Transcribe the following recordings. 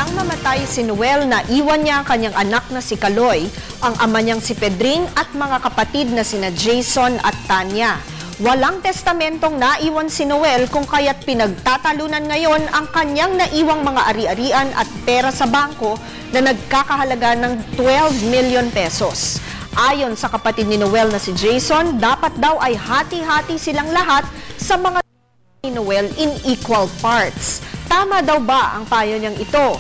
Nang mamatay si Noel, naiwan niya ang kanyang anak na si Kaloy, ang ama niyang si Pedring at mga kapatid na sina Jason at Tanya. Walang testamentong naiwan si Noel kung kaya't pinagtatalunan ngayon ang kanyang naiwang mga ari-arian at pera sa bangko na nagkakahalaga ng 12 million pesos. Ayon sa kapatid ni Noel na si Jason, dapat daw ay hati-hati silang lahat sa mga ni Noel in equal parts. Tama daw ba ang payo niyang ito?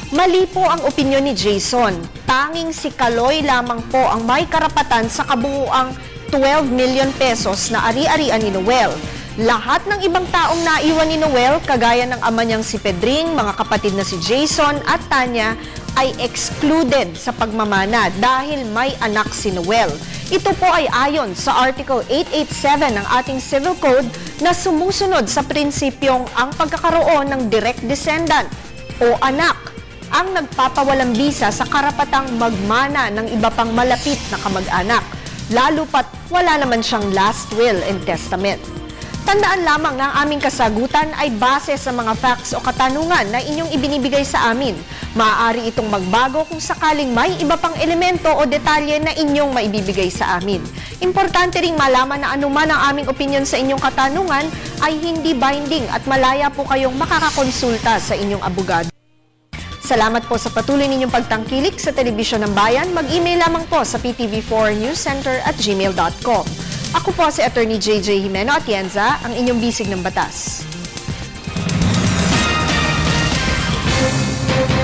Mali po ang opinyon ni Jason. Tanging si Kaloy lamang po ang may karapatan sa kabuuang 12 million pesos na ari-arian ni Noel. Lahat ng ibang taong naiwan ni Noel, kagaya ng ama niyang si Pedring, mga kapatid na si Jason at Tanya, ay excluded sa pagmamana dahil may anak si Noel. Ito po ay ayon sa Article 887 ng ating Civil Code na sumusunod sa prinsipyong ang pagkakaroon ng direct descendant o anak ang nagpapawalang bisa sa karapatang magmana ng iba pang malapit na kamag-anak, lalo pat wala naman siyang last will and testament. Tandaan lamang na ang aming kasagutan ay base sa mga facts o katanungan na inyong ibinibigay sa amin. Maaari itong magbago kung sakaling may iba pang elemento o detalye na inyong maibibigay sa amin. Importante ring malaman na anuman ang aming opinion sa inyong katanungan ay hindi binding at malaya po kayong makakakonsulta sa inyong abogado. Salamat po sa patuloy ninyong pagtangkilik sa Telebisyon ng Bayan. Mag-email lamang po sa ptv4newscenter@gmail.com. Ako po si Attorney JJ Jimeno Atienza, ang inyong bisig ng batas.